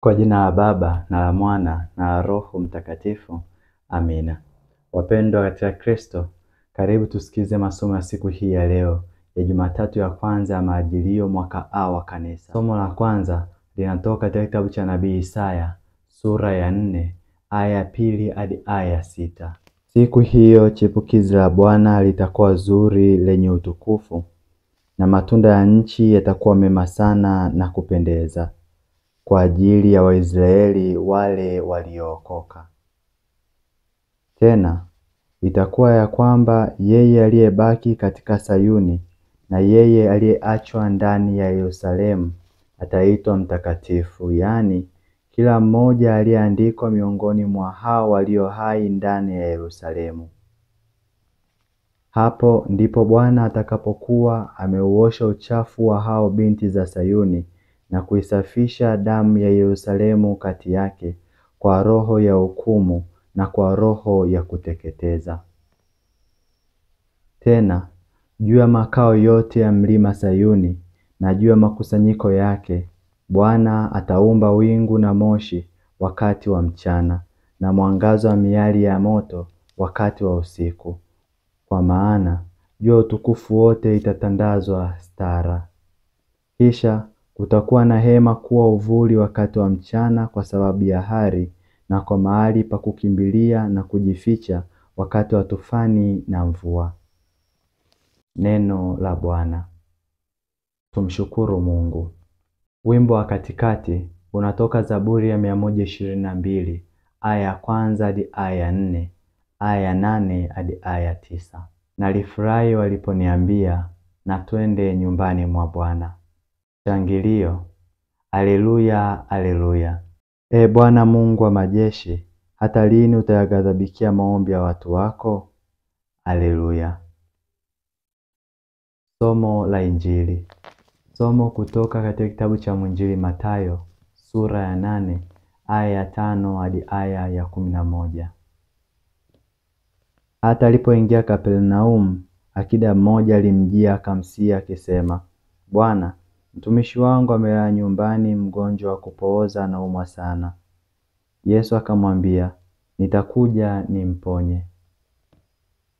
Kwa jina la Baba na la Mwana na la Roho Mtakatifu. Amina. Wapendwa katika Kristo, karibu tusikize masomo ya siku hii ya leo ya Jumatatu ya kwanza ya Majilio mwaka A wa Kanisa. Somo la kwanza linatoka katika kitabu cha Nabii Isaya sura ya 4 aya ya 2 hadi aya ya 6. Siku hiyo chipukizi la Bwana litakuwa zuri lenye utukufu, na matunda ya nchi yatakuwa mema sana na kupendeza kwa ajili ya Waisraeli wale waliookoka. Tena itakuwa ya kwamba yeye aliyebaki katika Sayuni na yeye aliyeachwa ndani ya Yerusalemu ataitwa mtakatifu, yaani kila mmoja aliyeandikwa miongoni mwa hao walio hai ndani ya Yerusalemu. Hapo ndipo Bwana atakapokuwa ameuosha uchafu wa hao binti za Sayuni na kuisafisha damu ya Yerusalemu kati yake kwa roho ya hukumu na kwa roho ya kuteketeza. Tena juu ya makao yote ya mlima Sayuni na juu ya makusanyiko yake Bwana ataumba wingu na moshi wakati wa mchana na mwangazo wa miali ya moto wakati wa usiku. Kwa maana juu ya utukufu wote itatandazwa stara. Kisha kutakuwa na hema kuwa uvuli wakati wa mchana kwa sababu ya hari, na kwa mahali pa kukimbilia na kujificha wakati wa tufani na mvua. Neno la Bwana. Tumshukuru Mungu. Wimbo wa katikati unatoka Zaburi ya 122 aya ya kwanza hadi aya ya 4, aya ya 8 hadi aya ya 9. Nalifurahi waliponiambia na twende nyumbani mwa Bwana. Shangilio. Haleluya, haleluya. Ee Bwana Mungu wa majeshi, hata lini utayaghadhabikia maombi ya watu wako? Haleluya. Somo la Injili. Somo kutoka katika kitabu cha Mwinjili Mathayo sura ya 8 aya ya 5 hadi aya ya 11. Hata alipoingia Kapernaumu, akida mmoja alimjia akamsihi akisema, Bwana, mtumishi wangu amelala nyumbani mgonjwa wa kupooza na anaumwa sana. Yesu akamwambia, nitakuja nimponye.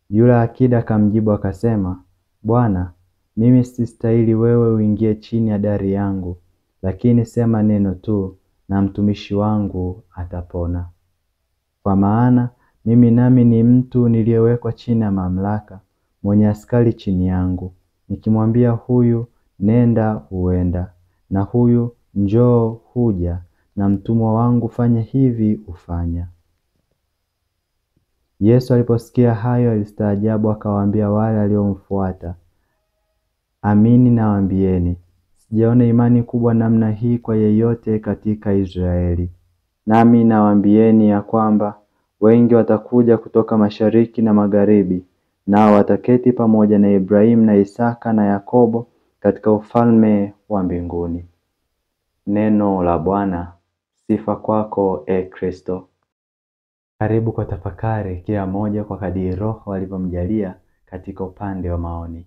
Yule akida akamjibu akasema, Bwana, mimi sistahili wewe uingie chini ya dari yangu, lakini sema neno tu na mtumishi wangu atapona. Kwa maana mimi nami ni mtu niliyewekwa chini ya mamlaka, mwenye askari chini yangu. Nikimwambia huyu nenda huenda, na huyu njoo huja, na mtumwa wangu fanya hivi ufanya. Yesu aliposikia hayo alistaajabu, akawaambia wale waliomfuata, amini nawaambieni, sijaona imani kubwa namna hii kwa yeyote katika Israeli. Nami nawaambieni ya kwamba wengi watakuja kutoka mashariki na magharibi, nao wataketi pamoja na Ibrahimu na Isaka na Yakobo katika ufalme wa mbinguni. Neno la Bwana. Sifa kwako, e Kristo. Karibu kwa tafakari kila moja kwa kadiri Roho alivyomjalia katika upande wa maoni.